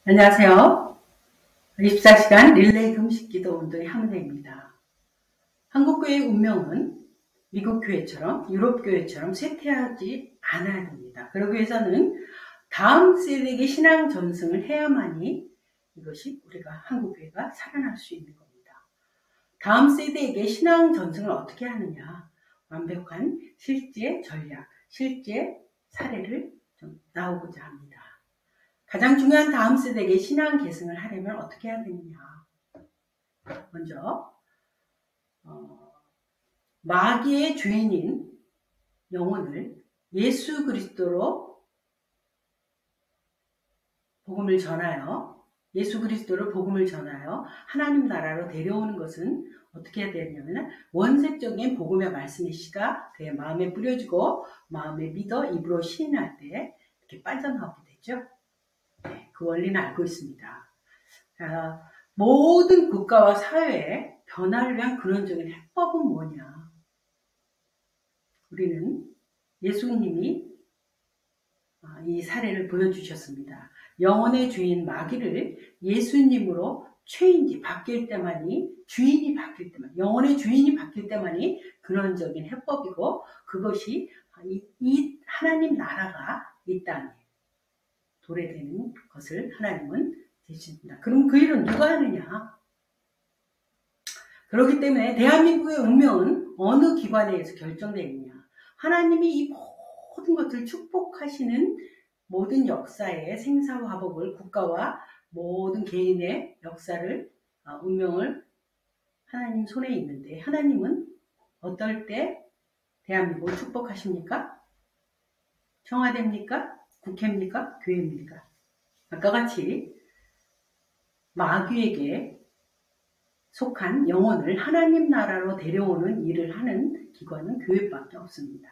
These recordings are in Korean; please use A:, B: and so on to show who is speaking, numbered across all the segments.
A: 안녕하세요. 24시간 릴레이 금식기도 운동의 함은혜입니다. 한국교회의 운명은 미국 교회처럼 유럽 교회처럼 쇠퇴하지 않아야 됩니다. 그러기 위해서는 다음 세대에게 신앙 전승을 해야만이 이것이 우리가 한국교회가 살아날 수 있는 겁니다. 다음 세대에게 신앙 전승을 어떻게 하느냐, 완벽한 실제 전략, 실제 사례를 좀 나오고자 합니다. 가장 중요한 다음 세대에게 신앙 계승을 하려면 어떻게 해야 되느냐. 먼저 마귀의 죄인인 영혼을 예수 그리스도로 복음을 전하여 하나님 나라로 데려오는 것은 어떻게 해야 되냐면 원색적인 복음의 말씀의 씨가 그의 마음에 뿌려지고 마음에 믿어 입으로 시인할 때 이렇게 빠져나오게 되죠. 네, 그 원리는 알고 있습니다. 모든 국가와 사회의 변화를 위한 근원적인 해법은 뭐냐? 우리는 예수님이 이 사례를 보여주셨습니다. 영혼의 주인 마귀를 예수님으로 주인이 바뀔 때만이 영혼의 주인이 바뀔 때만이 근원적인 해법이고 그것이 이 하나님 나라가 이 땅에 도래되는 것을 하나님은 되십니다. 그럼 그 일은 누가 하느냐? 그렇기 때문에 대한민국의 운명은 어느 기관에 의해서 결정되어 있느냐? 하나님이 이 모든 것을 축복하시는 모든 역사의 생사화복을 국가와 모든 개인의 역사를 운명을 하나님 손에 있는데 하나님은 어떨 때 대한민국을 축복하십니까? 청와대입니까? 국회입니까? 교회입니까? 아까 같이 마귀에게 속한 영혼을 하나님 나라로 데려오는 일을 하는 기관은 교회밖에 없습니다.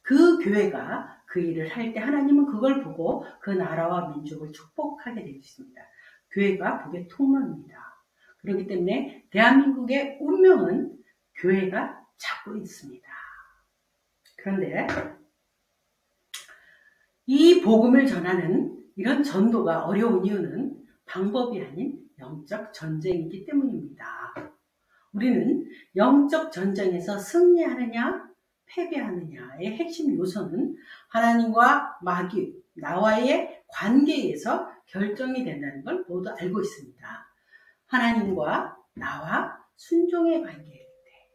A: 그 교회가 그 일을 할 때 하나님은 그걸 보고 그 나라와 민족을 축복하게 되어 있습니다. 교회가 복의 통로입니다. 그렇기 때문에 대한민국의 운명은 교회가 잡고 있습니다. 그런데 이 복음을 전하는 이런 전도가 어려운 이유는 방법이 아닌 영적 전쟁이기 때문입니다. 우리는 영적 전쟁에서 승리하느냐 패배하느냐의 핵심 요소는 하나님과 마귀, 나와의 관계에서 결정이 된다는 걸 모두 알고 있습니다. 하나님과 나와 순종의 관계일 때,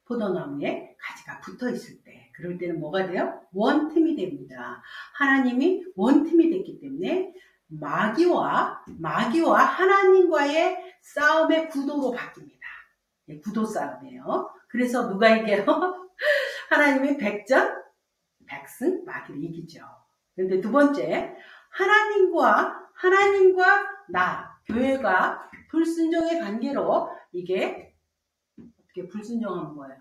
A: 포도나무에 가지가 붙어 있을 때, 그럴 때는 뭐가 돼요? 원팀이 됩니다. 하나님이 원팀이 됐기 때문에 마귀와 하나님과의 싸움의 구도로 바뀝니다. 구도 싸움이에요. 그래서 누가 이겨요? 하나님이 백전, 백승, 마귀를 이기죠. 그런데 두 번째, 하나님과 나, 교회가 불순종의 관계로 이게 어떻게 불순종하는 거예요?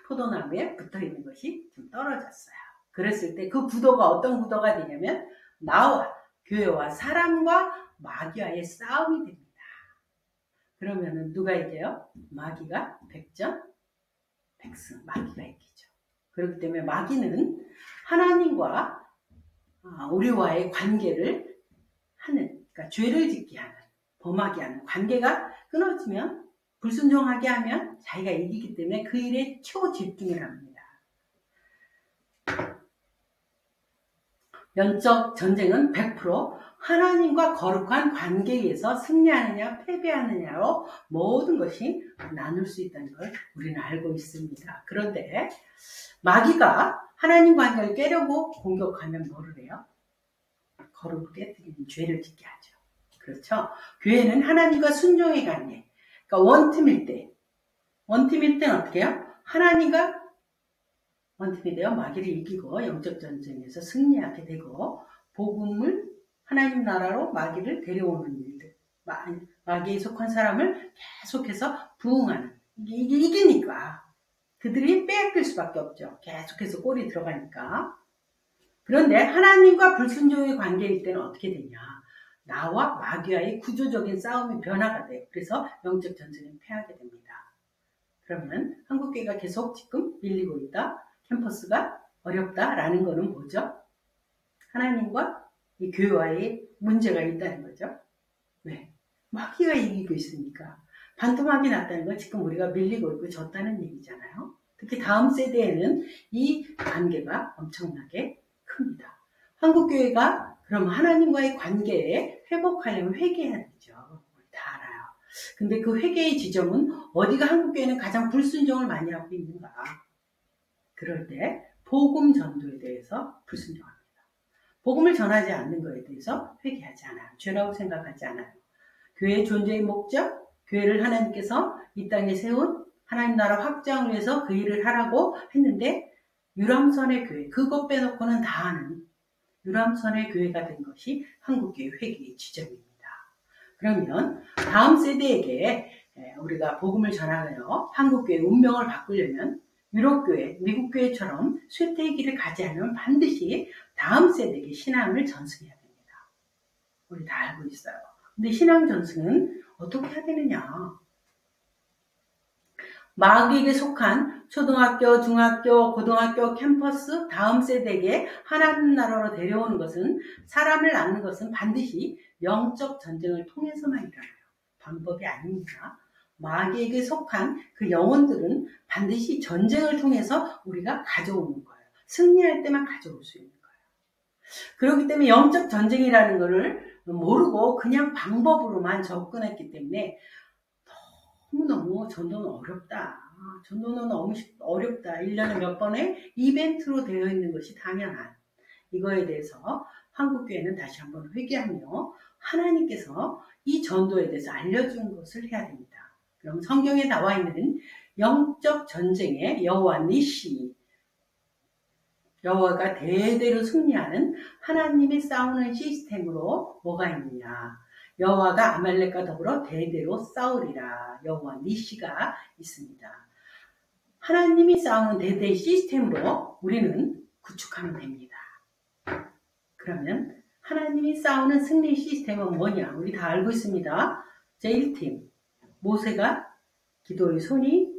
A: 포도나무에 붙어있는 것이 좀 떨어졌어요. 그랬을 때 그 구도가 어떤 구도가 되냐면 나와 교회와 사람과 마귀와의 싸움이 됩니다. 그러면은 누가 이겨요? 마귀가 백전, 백승, 마귀가 이기죠. 그렇기 때문에 마귀는 하나님과 우리와의 관계를 하는, 그러니까 죄를 짓게 하는, 범하게 하는 관계가 끊어지면 불순종하게 하면 자기가 이기기 때문에 그 일에 초집중을 합니다. 영적 전쟁은 100% 하나님과 거룩한 관계에서 승리하느냐 패배하느냐로 모든 것이 나눌 수 있다는 걸 우리는 알고 있습니다. 그런데 마귀가 하나님 관계를 깨려고 공격하면 뭐를 해요? 거룩을 깨뜨리는 죄를 짓게 하죠. 그렇죠? 교회는 하나님과 순종의 관계, 그러니까 원팀일 때는 어떻게 해요? 하나님과 원팀이 되어 마귀를 이기고 영적 전쟁에서 승리하게 되고 복음을 하나님 나라로 마귀를 데려오는 일들, 마귀에 속한 사람을 계속해서 부흥하는, 이게 이기니까 그들이 빼앗길 수밖에 없죠. 계속해서 꼴이 들어가니까. 그런데 하나님과 불순종의 관계일 때는 어떻게 되냐? 나와 마귀와의 구조적인 싸움이 변화가 돼요. 그래서 영적 전쟁을 패하게 됩니다. 그러면 한국교회가 계속 지금 밀리고 있다, 캠퍼스가 어렵다라는 거는 뭐죠? 하나님과 이 교회와의 문제가 있다는 거죠. 왜? 마귀가 이기고 있으니까. 반토막이 났다는 건 지금 우리가 밀리고 있고 졌다는 얘기잖아요. 특히 다음 세대에는 이 관계가 엄청나게 큽니다. 한국교회가 그럼 하나님과의 관계에 회복하려면 회개해야 되죠. 우리 다 알아요. 근데 그 회개의 지점은 어디가 한국교회는 가장 불순종을 많이 하고 있는가? 그럴 때 복음 전도에 대해서 불순종합니다. 복음을 전하지 않는 것에 대해서 회개하지 않아요. 죄라고 생각하지 않아요. 교회의 존재의 목적, 교회를 하나님께서 이 땅에 세운 하나님 나라 확장을 위해서 그 일을 하라고 했는데 유람선의 교회, 그것 빼놓고는 다 하는 유람선의 교회가 된 것이 한국교회 회개의 지점입니다. 그러면 다음 세대에게 우리가 복음을 전하며 한국교회의 운명을 바꾸려면 유럽교회, 미국교회처럼 쇠퇴의 길을 가지 않으면 반드시 다음 세대에게 신앙을 전승해야 됩니다. 우리 다 알고 있어요. 근데 신앙 전승은 어떻게 해야 되느냐? 마귀에게 속한 초등학교, 중학교, 고등학교, 캠퍼스 다음 세대에게 하나님 나라로 데려오는 것은 사람을 낳는 것은 반드시 영적 전쟁을 통해서만 일어나요. 방법이 아닙니다. 마귀에게 속한 그 영혼들은 반드시 전쟁을 통해서 우리가 가져오는 거예요. 승리할 때만 가져올 수 있는 거예요. 그렇기 때문에 영적 전쟁이라는 것을 모르고 그냥 방법으로만 접근했기 때문에 너무너무 전도는 어렵다. 전도는 너무 어렵다. 1년에 몇 번의 이벤트로 되어 있는 것이 당연한 이거에 대해서 한국교회는 다시 한번 회개하며 하나님께서 이 전도에 대해서 알려준 것을 해야 됩니다. 그럼 성경에 나와 있는 영적 전쟁의 여호와 니시, 여호와가 대대로 승리하는 하나님이 싸우는 시스템으로 뭐가 있느냐? 여호와가 아말렉과 더불어 대대로 싸우리라. 여호와 니시가 있습니다. 하나님이 싸우는 대대의 시스템으로 우리는 구축하면 됩니다. 그러면 하나님이 싸우는 승리 시스템은 뭐냐? 우리 다 알고 있습니다. 제1팀 모세가 기도의 손이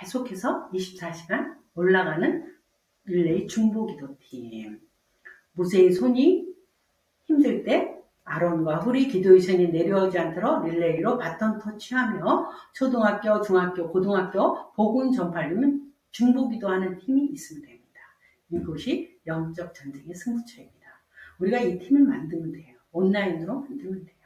A: 계속해서 24시간 올라가는 릴레이 중보기도팀. 모세의 손이 힘들 때 아론과 훌이 기도의 손이 내려오지 않도록 릴레이로 바톤 터치하며 초등학교, 중학교, 고등학교 복음 전파하려면 중보기도하는 팀이 있으면 됩니다. 이것이 영적 전쟁의 승부처입니다. 우리가 이 팀을 만들면 돼요. 온라인으로 만들면 돼요.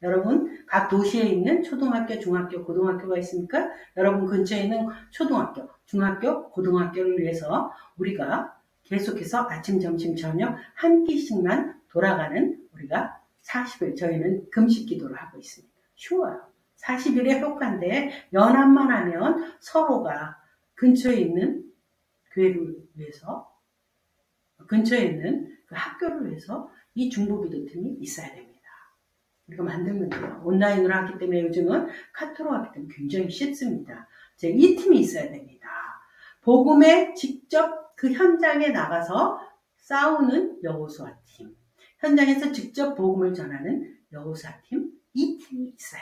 A: 여러분 각 도시에 있는 초등학교, 중학교, 고등학교가 있습니까? 여러분 근처에 있는 초등학교, 중학교, 고등학교를 위해서 우리가 계속해서 아침, 점심, 저녁 한 끼씩만 돌아가는 우리가 40일 저희는 금식 기도를 하고 있습니다. 쉬워요. 40일의 효과인데 연합만 하면 서로가 근처에 있는 교회를 위해서 근처에 있는 그 학교를 위해서 이 중보기도팀이 있어야 됩니다. 우리가 만들면 돼요. 온라인으로 하기 때문에 요즘은 카톡으로 하기 때문에 굉장히 쉽습니다. 이 팀이 있어야 됩니다. 복음에 직접 그 현장에 나가서 싸우는 여호수아 팀, 현장에서 직접 복음을 전하는 여호수아 팀, 이 팀이 있어야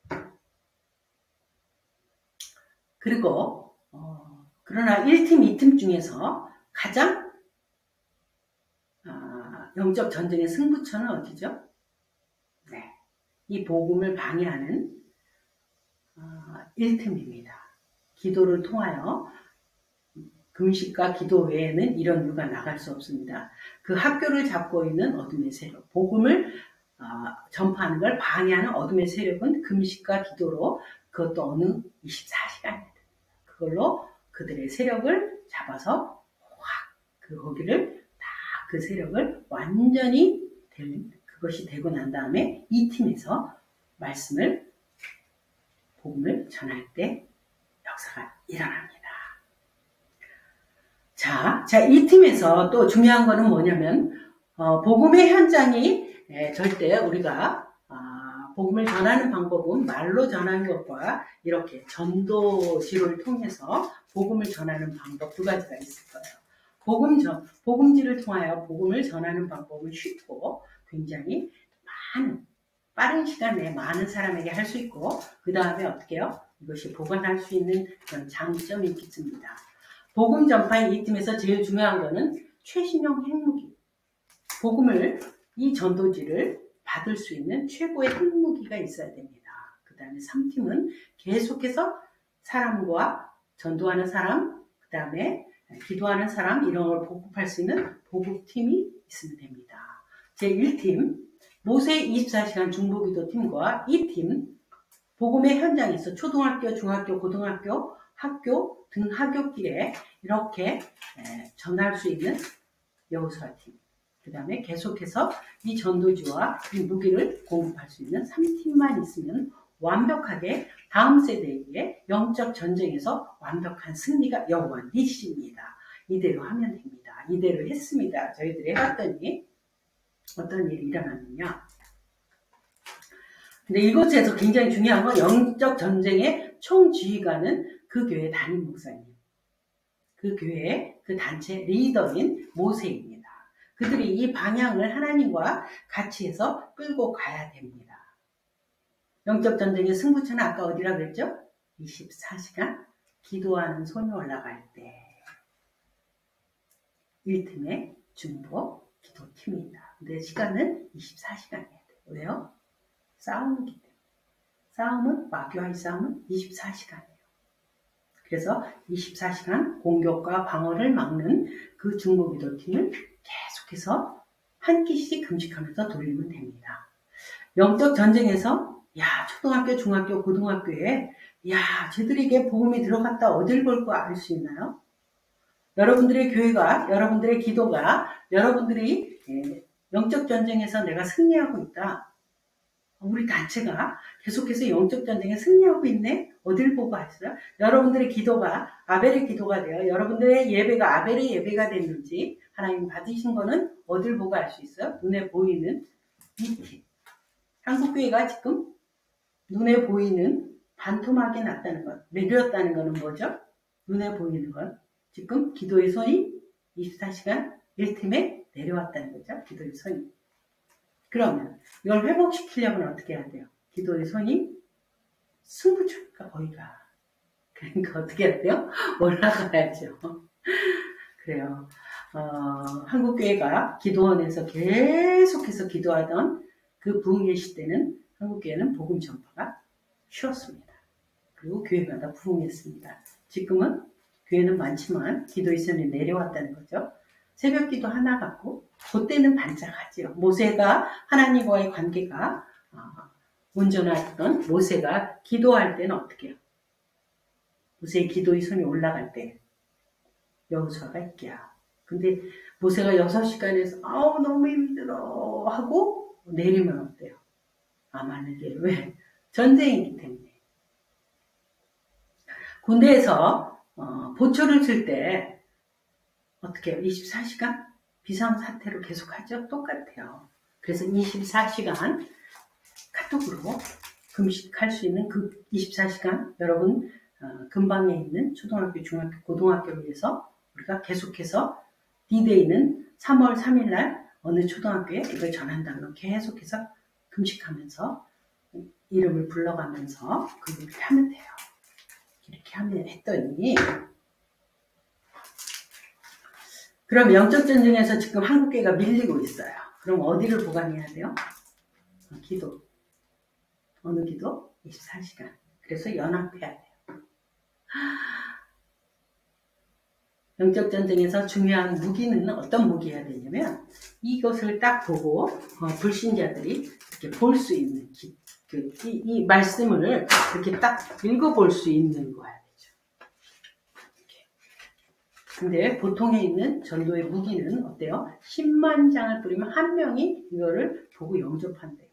A: 됩니다. 그리고 그러나 1팀, 2팀 중에서 가장 영적 전쟁의 승부처는 어디죠? 네, 이 복음을 방해하는 1틈입니다. 기도를 통하여 금식과 기도 외에는 이런 이유가 나갈 수 없습니다. 그 학교를 잡고 있는 어둠의 세력, 복음을 전파하는 걸 방해하는 어둠의 세력은 금식과 기도로 그것도 어느 24시간입니다. 그걸로 그들의 세력을 잡아서 확 거기를 다 그 세력을 완전히 그것이 되고 난 다음에 이 팀에서 말씀을 복음을 전할 때 역사가 일어납니다. 자, 이 팀에서 또 중요한 거는 뭐냐면 복음의 현장이 절대 우리가 복음을 전하는 방법은 말로 전하는 것과 이렇게 전도지를 통해서 복음을 전하는 방법 두 가지가 있을 거예요. 복음지를 통하여 복음을 전하는 방법은 쉽고 굉장히 빠른 시간 내에 많은 사람에게 할 수 있고 그 다음에 어떻게 해요? 이것이 보관할 수 있는 그런 장점이 있겠습니다. 복음 전파의 이 팀에서 제일 중요한 거는 최신형 핵무기. 복음을, 이 전도지를 받을 수 있는 최고의 핵무기가 있어야 됩니다. 그 다음에 3팀은 계속해서 사람과 전도하는 사람, 그 다음에 기도하는 사람, 이런 걸 보급할 수 있는 보급팀이 있으면 됩니다. 제1팀, 모세 24시간 중보기도 팀과 2팀, 복음의 현장에서 초등학교, 중학교, 고등학교, 학교 등 학교길에 이렇게 전할 수 있는 여호수아 팀, 그 다음에 계속해서 이 전도지와 이 무기를 공급할 수 있는 3팀만 있으면 완벽하게 다음 세대의 영적 전쟁에서 완벽한 승리가 영원이십니다. 이대로 하면 됩니다. 이대로 했습니다. 저희들이 해봤더니 어떤 일이 일어났느냐. 근데 이곳에서 굉장히 중요한 건 영적 전쟁의 총지휘관은 그 교회 담임 목사님, 그 교회 그 단체 리더인 모세입니다. 그들이 이 방향을 하나님과 같이 해서 끌고 가야 됩니다. 영적 전쟁의 승부처는 아까 어디라 그랬죠? 24시간 기도하는 손이 올라갈 때 1팀의 중보 기도팀입니다. 근데 시간은 24시간이어야 돼요. 왜요? 싸움이기 때문에. 싸움은, 마귀와의 싸움은 24시간이에요. 그래서 24시간 공격과 방어를 막는 그 중보기도팀을 계속해서 한 끼씩 금식하면서 돌리면 됩니다. 영적 전쟁에서 초등학교, 중학교, 고등학교에 쟤들에게 복음이 들어갔다 어딜 볼 거 알 수 있나요? 여러분들의 교회가, 여러분들의 기도가, 여러분들이 영적 전쟁에서 내가 승리하고 있다. 우리 단체가 계속해서 영적 전쟁에 승리하고 있네? 어딜 보고 했어요? 여러분들의 기도가 아벨의 기도가 돼요. 여러분들의 예배가 아벨의 예배가 됐는지 하나님 받으신 거는 어딜 보고 알 수 있어요? 눈에 보이는 이 팀. 한국교회가 지금 눈에 보이는 반토막이 났다는 것, 내렸다는 것은 뭐죠? 눈에 보이는 것. 지금 기도의 손이 24시간 1팀에 내려왔다는 거죠. 기도의 손이. 그러면 이걸 회복시키려면 어떻게 해야 돼요? 기도의 손이 승부처니까 거기가. 그러니까 어떻게 해야 돼요? 올라가야죠. 그래요. 한국교회가 기도원에서 계속해서 기도하던 그 부흥의 시대는 한국교회는 복음 전파가 쉬웠습니다. 그리고 교회마다 부흥했습니다. 지금은 교회는 많지만 기도의 손이 내려왔다는 거죠. 새벽 기도 하나 갖고 그때는 반짝하지요. 모세가 하나님과의 관계가 온전하던 모세가 기도할 때는 어떻게 해요? 모세의 기도의 손이 올라갈 때 여호수아가 있기야. 근데 모세가 6시간에서 너무 힘들어 하고 내리면 어때요? 만약에 왜? 전쟁이기 때문에. 군대에서 보초를 쓸 때 어떻게 해요? 24시간? 비상사태로 계속하죠? 똑같아요. 그래서 24시간 카톡으로 금식할 수 있는 그 24시간 여러분 근방에 있는 초등학교, 중학교, 고등학교를 위해서 우리가 계속해서 D-Day는 3월 3일 날 어느 초등학교에 이걸 전한다고 계속해서 금식하면서 이름을 불러가면서 그렇게 하면 돼요. 이렇게 하면 했더니 그럼 영적 전쟁에서 지금 한국교회가 밀리고 있어요. 그럼 어디를 보관해야 돼요? 기도. 어느 기도? 24시간. 그래서 연합해야 돼요. 영적 전쟁에서 중요한 무기는 어떤 무기여야 되냐면 이것을 딱 보고 불신자들이 이렇게 볼 수 있는 이 말씀을 이렇게 딱 읽어볼 수 있는 거야 되죠. 근데 보통에 있는 전도의 무기는 어때요? 10만 장을 뿌리면 한 명이 이거를 보고 영접한대요.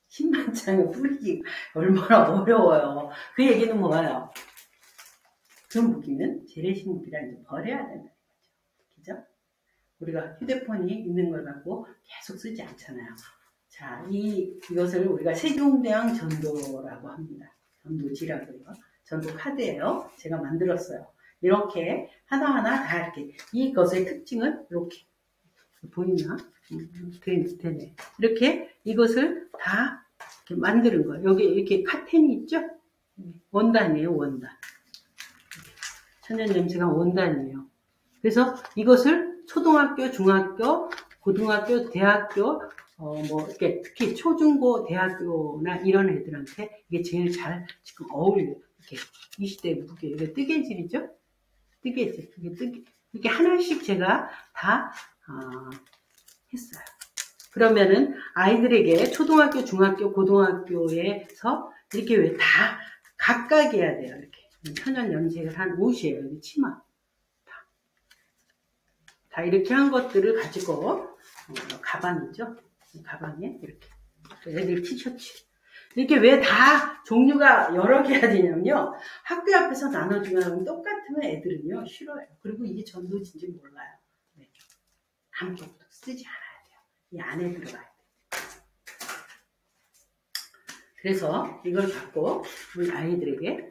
A: 10만 장을 뿌리기 얼마나 어려워요. 그 얘기는 뭐예요? 그 무기는 재래식 무기라 이제 버려야 된다는 거죠. 그죠? 우리가 휴대폰이 있는 걸 갖고 계속 쓰지 않잖아요. 자, 이것을 우리가 세종대왕 전도라고 합니다. 전도지라고요. 전도 카드예요. 제가 만들었어요. 이렇게 하나하나 다 이렇게 이것의 특징은 이렇게 보이나? 되네. 이렇게 이것을 다 이렇게 만드는 거예요. 여기 이렇게 카텐이 있죠? 원단이에요, 원단. 천연냄새가 원단이에요. 그래서 이것을 초등학교, 중학교, 고등학교, 대학교, 뭐, 이렇게 특히 초중고, 대학교나 이런 애들한테 이게 제일 잘 지금 어울려요. 이렇게 이 시대의 무게, 이게 뜨개질이죠? 뜨개질. 이게 하나씩 제가 다, 했어요. 그러면은 아이들에게 초등학교, 중학교, 고등학교에서 이렇게 왜 다 각각 해야 돼요. 이렇게. 천연 염색을 한 옷이에요. 여기 치마. 다 이렇게 한 것들을 가지고 가방이죠. 가방에 이렇게 애들 티셔츠 이렇게 왜 다 종류가 여러 개가 되냐면요. 학교 앞에서 나눠주면 똑같으면 애들은요 싫어요. 그리고 이게 전도지인지 몰라요. 네. 아무것도 쓰지 않아야 돼요. 이 안에 들어가야 돼요. 그래서 이걸 갖고 우리 아이들에게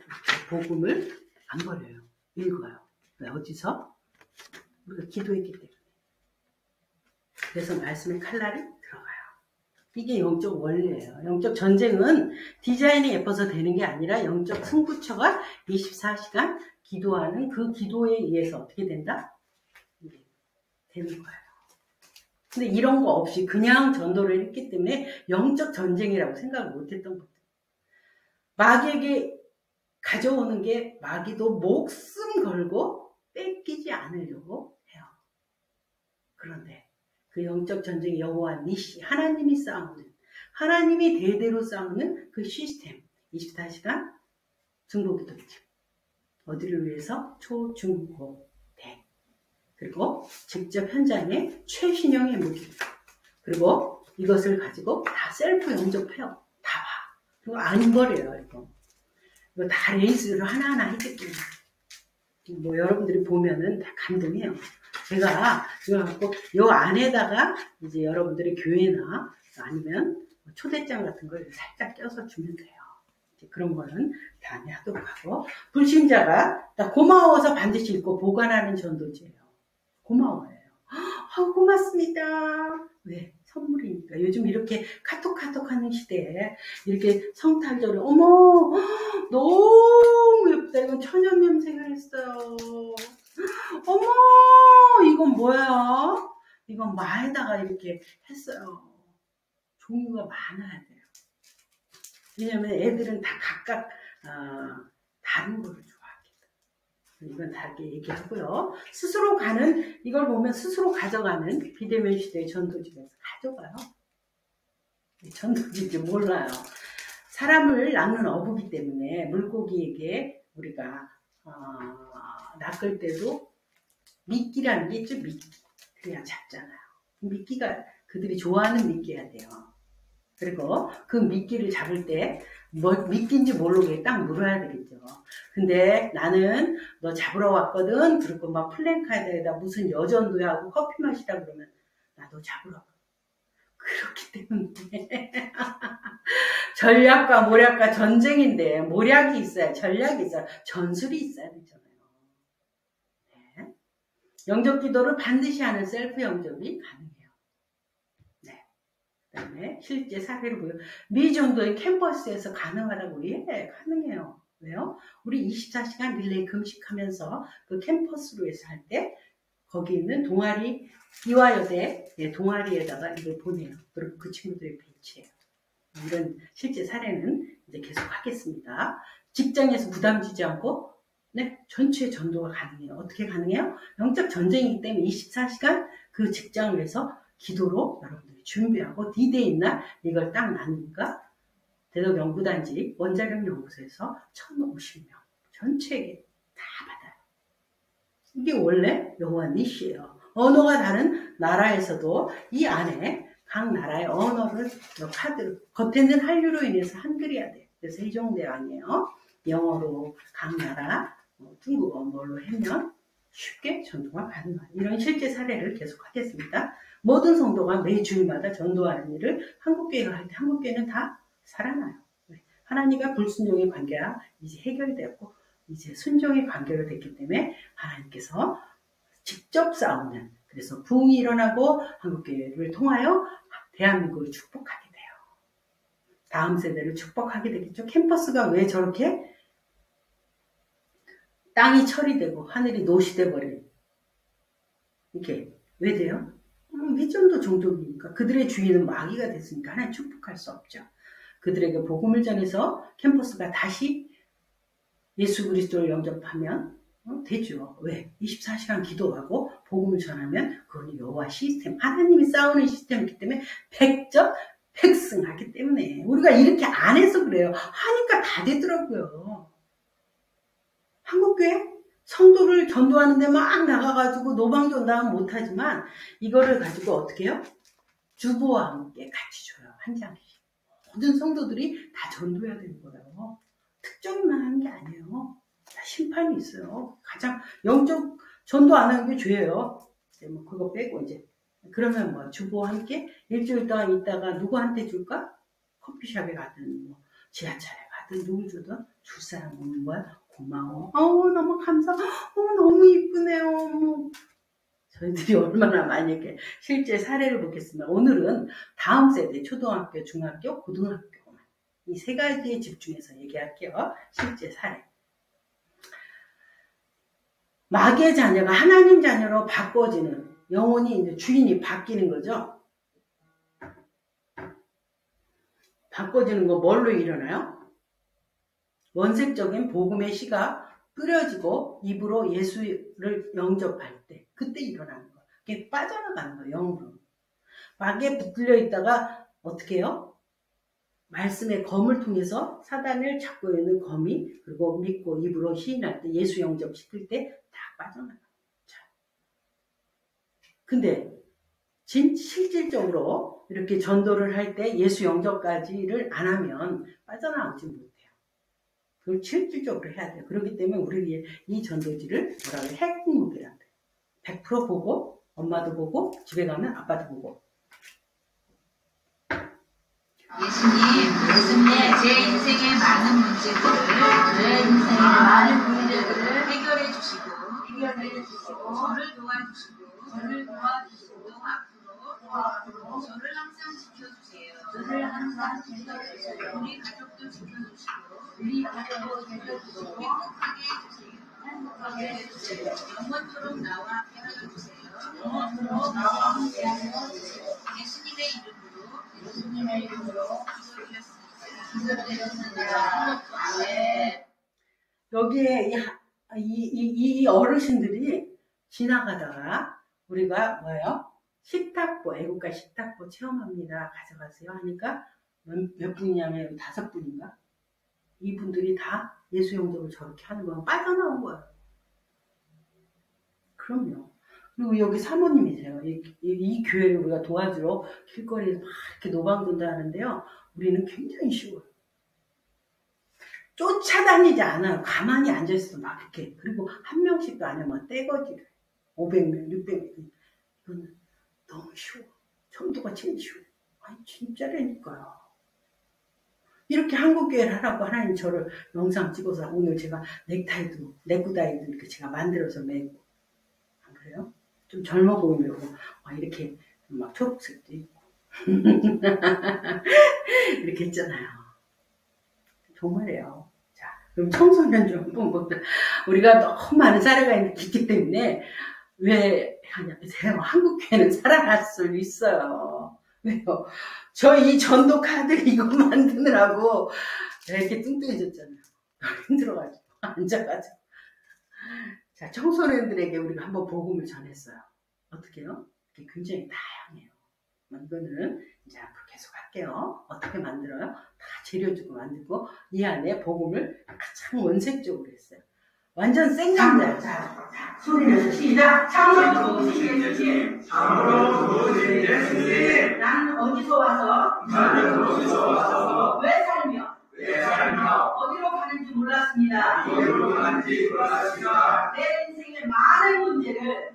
A: 복음을 안 버려요. 읽어요. 어디서? 우리가 기도했기 때문에. 그래서 말씀의 칼날이 들어가요. 이게 영적 원리예요. 영적 전쟁은 디자인이 예뻐서 되는 게 아니라 영적 승부처가 24시간 기도하는 그 기도에 의해서 어떻게 된다? 이게 되는 거예요. 근데 이런 거 없이 그냥 전도를 했기 때문에 영적 전쟁이라고 생각을 못했던 것들. 마귀에게 가져오는 게 마귀도 목숨 걸고 뺏기지 않으려고 해요. 그런데 그 영적 전쟁 여호와 니시 하나님이 싸우는 하나님이 대대로 싸우는 그 시스템 24시간 중보기도죠. 어디를 위해서? 초, 중, 고, 대. 그리고 직접 현장에 최신형의 무기. 그리고 이것을 가지고 다 셀프 영접해요. 다 봐. 그리고 안 버려요. 이거 다 레이스를 하나하나 했기 때문에. 뭐 여러분들이 보면은 다 감동해요. 제가 이걸 갖고 요 안에다가 이제 여러분들의 교회나 아니면 초대장 같은 걸 살짝 껴서 주면 돼요. 이제 그런 거는 다음에 하도록 하고 불신자가 고마워서 반드시 읽고 보관하는 전도지예요. 고마워요. 고맙습니다. 왜? 선물이니까. 요즘 이렇게 카톡 하는 시대에 이렇게 성탄절에 어머 너무 예쁘다. 이건 천연 염색을 했어요. 어머 이건 뭐야? 이건 마에다가 이렇게 했어요. 종류가 많아야 돼요. 왜냐면 애들은 다 각각 다른 거를 좋아하기 때문에. 이건 다르게 얘기하고요. 스스로 가는 이걸 보면 스스로 가져가는 비대면 시대의 전도집에서 가져가요. 전도집인지 몰라요. 사람을 낳는 어부기 때문에 물고기에게 우리가 낚을 때도 미끼라는 게 있죠. 미끼. 그래야 잡잖아요. 미끼가 그들이 좋아하는 미끼야 돼요. 그리고 그 미끼를 잡을 때 뭐 미끼인지 모르게 딱 물어야 되겠죠. 근데 나는 너 잡으러 왔거든. 그리고 막 플랜카드에다 무슨 여전도야 하고 커피 마시다 그러면 나도 잡으러 와. 그렇기 때문에 전략과 모략과 전쟁인데 모략이 있어야 전략이 있어야 전술이 있어야 되잖아요. 네. 영접 기도를 반드시 하는 셀프 영접이 가능해요. 네. 그 다음에 실제 사례를 보여. 미 정도의 캠퍼스에서 가능하다고. 예, 가능해요. 왜요? 우리 24시간 릴레이 금식하면서 그 캠퍼스로 해서 할 때 거기 있는 동아리 이화여대 동아리에다가 이걸 보내요. 그리고 그 친구들이 배치해요. 이런 실제 사례는 이제 계속 하겠습니다. 직장에서 부담 주지 않고 네, 전체 전도가 가능해요. 어떻게 가능해요? 영적 전쟁이기 때문에 24시간 그 직장을 위해서 기도로 여러분들이 준비하고 D-Day 날 이걸 딱 나누니까 대덕연구단지 원자력 연구소에서 1,050명 전체에게 다 받아요. 이게 원래 여호와 니시예요. 언어가 다른 나라에서도 이 안에 각 나라의 언어를 카드 겉에는 한류로 인해서 한글이야 돼요. 그래서 세종대왕이에요. 영어로 각 나라 중국어 뭘로 하면 쉽게 전도가 가능한 이런 실제 사례를 계속하겠습니다. 모든 성도가 매 주일마다 전도하는 일을 한국교회가 할 때 한국교회는 다 살아나요. 하나님과 불순종의 관계가 이제 해결되었고 이제 순종의 관계로 됐기 때문에 하나님께서 직접 싸우는 그래서 부흥이 일어나고 한국교회를 통하여 대한민국을 축복하게 돼요. 다음 세대를 축복하게 되겠죠. 캠퍼스가 왜 저렇게 땅이 철이 되고 하늘이 노시 돼 버린 이게 왜 돼요? 미전도 종족이니까 그들의 주인은 마귀가 됐으니까 하나님 축복할 수 없죠. 그들에게 복음을 전해서 캠퍼스가 다시 예수 그리스도를 영접하면 되죠. 왜? 24시간 기도하고 복음을 전하면 그건 여호와 시스템, 하나님이 싸우는 시스템이기 때문에 100점 100승하기 때문에 우리가 이렇게 안 해서 그래요. 하니까 다 되더라고요. 한국교회 성도를 전도하는데 막 나가가지고 노방전당은 못하지만 이거를 가지고 어떻게 해요? 주보와 함께 같이 줘요. 한 장씩. 모든 성도들이 다 전도해야 되는 거예요. 특정만 하는 게 아니에요. 다 심판이 있어요. 가장 영적 전도 안 하는 게 죄예요. 뭐 그거 빼고 이제 그러면 뭐 주보와 함께 일주일 동안 있다가 누구한테 줄까? 커피숍에 가든 뭐 지하철에 가든 누굴 주든 줄 사람 없는 거야. 고마워. 너무 감사. 너무 이쁘네요. 저희들이 얼마나 많이 이렇게 실제 사례를 보겠습니다. 오늘은 다음 세대 초등학교, 중학교, 고등학교 이 세 가지에 집중해서 얘기할게요. 실제 사례. 마귀의 자녀가 하나님 자녀로 바꿔지는 영혼이 이제 주인이 바뀌는 거죠. 바꿔지는 거 뭘로 일어나요? 원색적인 복음의 씨가 뿌려지고 입으로 예수를 영접할 때 그때 일어나는 거예요. 그게 빠져나가는 거예요. 영으로. 마귀에 붙들려 있다가 어떻게 해요? 말씀의 검을 통해서 사단을 잡고 있는 검이 그리고 믿고 입으로 시인할 때 예수 영접시킬 때 다 빠져나가요. 근데 실질적으로 이렇게 전도를 할 때 예수 영접까지를 안 하면 빠져나오지 못해요. 그걸 실질적으로 해야 돼요. 그렇기 때문에 우리 이 전도지를 뭐라고 해요? 핵국목이라 돼요. 100% 보고 엄마도 보고 집에 가면 아빠도 보고.
B: 예수님, 제 인생의 많은 문제들을 해결해 주시고, 저를 도와주시고, 앞으로 저를 항상 지켜주세요. 우리 가족도 지켜주시고, 행복하게 해주세요. 영원토록 나와 함께 해주세요. 예수님의 이름으로 기도드렸습니다.
A: 여기에 이 어르신들이 지나가다가 우리가 뭐예요? 식탁보, 애국가 식탁보 체험합니다. 가져가세요 하니까 몇 분이냐면 5분인가? 이분들이 다 예수 영접을 저렇게 하는 거야. 빠져나온 거예요. 그럼요. 그리고 여기 사모님이세요. 이 교회를 우리가 도와주러 길거리에서 막 이렇게 노방전도 하는데요. 우리는 굉장히 쉬워요. 쫓아다니지 않아요. 가만히 앉아있어도 막 이렇게. 그리고 한 명씩도 아니야. 막 떼거지를. 500명, 600명. 이건 너무 쉬워. 전도가 제일 쉬워. 아니, 진짜라니까요. 이렇게 한국교회를 하라고 하나님 저를 영상 찍어서 오늘 제가 넥타이도, 네구다이도 이렇게 제가 만들어서 매고. 안 그래요? 좀 젊어 보이려고 이렇게 막 초록색도 있고 이렇게 했잖아요. 정말이에요. 자, 그럼 청소년 좀 한번 보자. 우리가 너무 많은 사례가 있기 때문에 왜 하냐면 한국교회는 살아갈 수 있어요. 왜요? 저 이 전도 카드 이거 만드느라고 이렇게 뚱뚱해졌잖아요. 힘들어가지고 앉아가지고. 자, 청소년들에게 우리가 한번 복음을 전했어요. 어떻게 해요? 굉장히 다양해요. 이거는 이제 앞으로 계속 할게요. 어떻게 만들어요? 다 재료 주고 만들고 이 안에 복음을 가장 원색적으로 했어요. 완전 생강자예요. 자, 소리를 시작. 참으로 좋으신 예수님. 나는 어디서 와서 왜 살며 어디로 가는지 몰랐습니다. 내 인생의 많은 문제를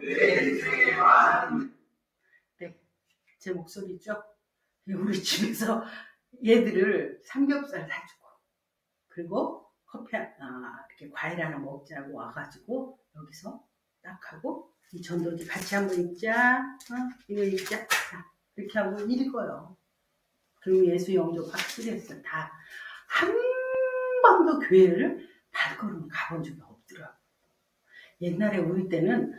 A: 네, 제 목소리죠? 우리 집에서 얘들을 삼겹살 사주고 그리고 커피 이렇게 과일 하나 먹자고 와가지고 여기서 딱 하고 이 전도지 같이 한번 읽자. 이거 읽자. 이렇게 하고 읽어요. 그리고 예수 영접 확실히 했어요. 다 한 번도 교회를 발걸음 가본 적이 없더라고요. 옛날에 우리 때는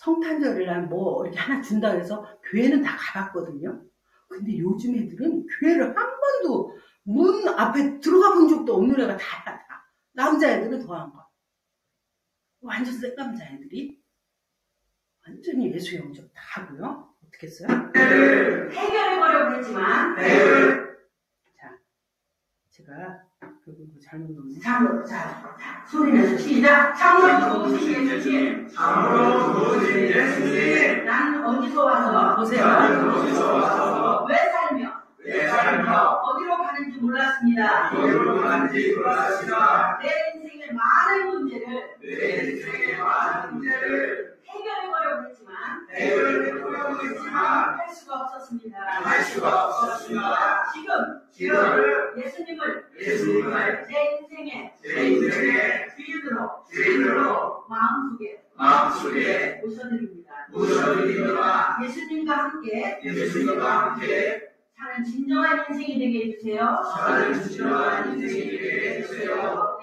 A: 성탄절에 난 뭐 이렇게 하나 준다 그래서 교회는 다 가봤거든요. 근데 요즘 애들은 교회를 한 번도 문 앞에 들어가 본 적도 없는 애가 다. 남자애들은 더한 거. 완전 새감자 애들이. 완전히 예수 영접 다 하고요. 어떻게 했어요? 해결해보려고 했지만. 자, 제가 그리고 잘못 놓네. 자, 소리내서 시작. 참으로 좋으신 예수님. 나는 어디서 와서 보세요. 왜 살며 어디로 가는지 몰랐습니다. 내 인생의 많은 문제를 해결해보려고 했지만 할 수가 없었습니다. 지금 예수님을 내 인생의 주인으로 마음속에 모셔드립니다. 예수님과 함께 사는 진정한 인생이 되게 해주세요.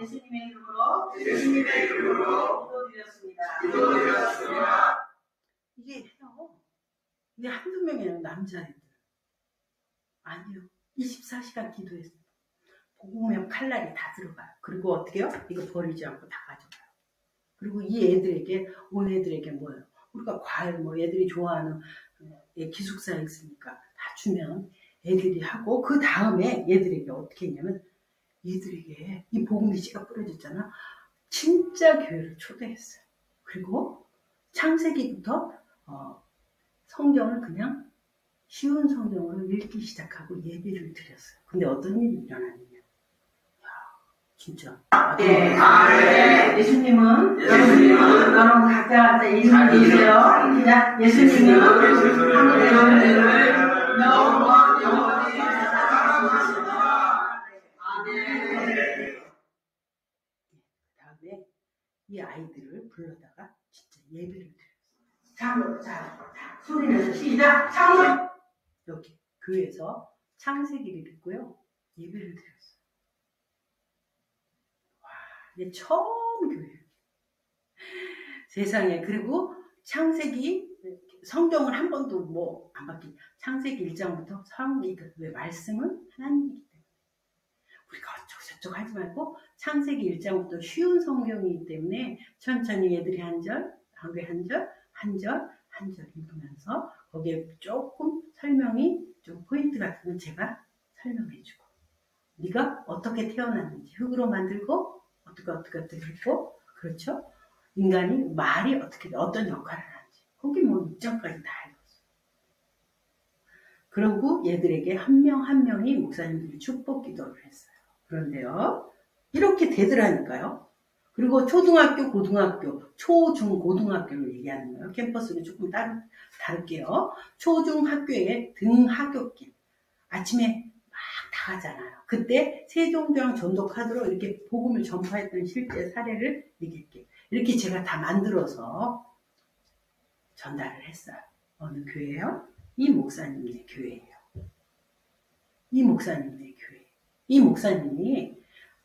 A: 예수님의 이름으로 기도드렸습니다. 이게 해요. 이게 한두 명의 남자애들. 아니요. 24시간 기도했어요. 복음의 칼날이 다 들어가요. 그리고 어떻게 해요? 이거 버리지 않고 다 가져가요. 그리고 이 애들에게, 온 애들에게 뭐예요? 우리가 과일, 뭐 애들이 좋아하는 기숙사에 있으니까 다 주면 애들이 하고, 그 다음에 얘들에게 어떻게 했냐면, 얘들에게 이 복음의 씨가 뿌려졌잖아. 진짜 교회를 초대했어요. 그리고 창세기부터 성경을 그냥 쉬운 성경으로 읽기 시작하고 예배를 드렸어요. 근데 어떤 일이 일어나느냐. 진짜. 예수님은 여러분 각자 이름을 주세요. 예수님은 하늘을 영원히 다음에 이 아이들을 불러다가 진짜 예배를 드렸어요. 자, 소리내서 시작. 창문. 여기 교회에서 창세기를 읽고요. 예배를 드렸어요. 와, 이게 처음 교회. 세상에. 그리고 창세기 성경을 한 번도 뭐 안 바뀐 창세기 1장부터 왜 말씀은 하나님이기 때문에 우리가 어쩌고저쩌고 하지 말고 창세기 1장부터 쉬운 성경이기 때문에 천천히 애들이 한 절 읽으면서 거기에 조금 설명이 좀 포인트 같은 건 제가 설명해주고, 네가 어떻게 태어났는지 흙으로 만들고 어떻게 했고, 그렇죠? 인간이 말이 어떤 역할을 하는지 거기 뭐 6장까지 다 읽었어요. 그리고 얘들에게 한 명 한 명이 목사님들이 축복 기도를 했어요. 그런데요, 이렇게 되더라니까요. 그리고 초등학교, 고등학교, 초중 고등학교를 얘기하는 거예요. 캠퍼스는 조금 다를게요. 초중학교에 등하굣길 아침에 막 다 가잖아요. 그때 세종대왕 전도카드로 이렇게 복음을 전파했던 실제 사례를 얘기할게요. 이렇게 제가 다 만들어서 전달을 했어요. 어느 교회예요? 이 목사님의 교회예요. 이 목사님의 교회. 이 목사님이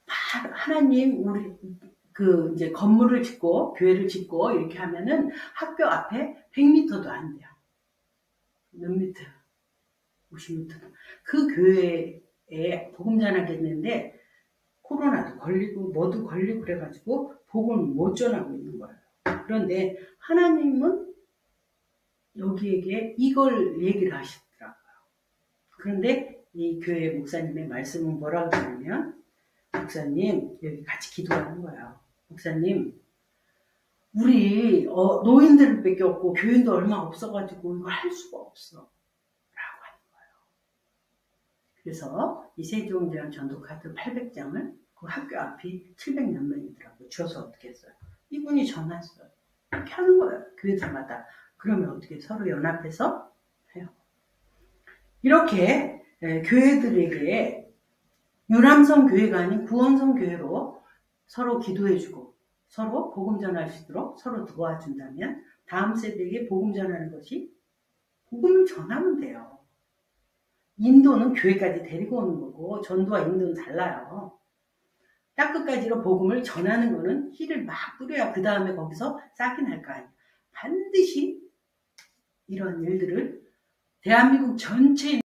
A: 하나님 우리 이제 건물을 짓고 교회를 짓고 이렇게 하면은 학교 앞에 100m도 안 돼요. 몇 미터? 50m. 그 교회에 복음 전하겠는데 코로나도 걸리고 뭐도 걸리고 그래가지고 복음을 못 전하고 있는 거예요. 그런데 하나님은 여기에게 이걸 얘기를 하시더라고요. 그런데 이 교회 목사님의 말씀은 뭐라고 하냐면, 목사님, 여기 같이 기도하는 거예요. 목사님, 우리 노인들밖에 없고 교인도 얼마 없어가지고 이거 할 수가 없어 라고 하는 거예요. 그래서 이 세종대왕 전도카드 800장을 그 학교 앞이 700몇 명이더라고요. 주어서 어떻게 했어요? 이분이 전화했어요. 이렇게 하는 거예요. 교회들마다. 그러면 어떻게 서로 연합해서 해요. 이렇게 교회들에게 유람선 교회가 아닌 구원선 교회로 서로 기도해주고 서로 복음 전할 수 있도록 서로 도와준다면 다음 세대에게 복음 전하는 것이 복음을 전하면 돼요. 인도는 교회까지 데리고 오는 거고 전도와 인도는 달라요. 땅끝까지로 복음을 전하는 거는 씨를 막 뿌려야 그 다음에 거기서 싹이 날 거 아니에요. 반드시 이런 일들을 대한민국 전체에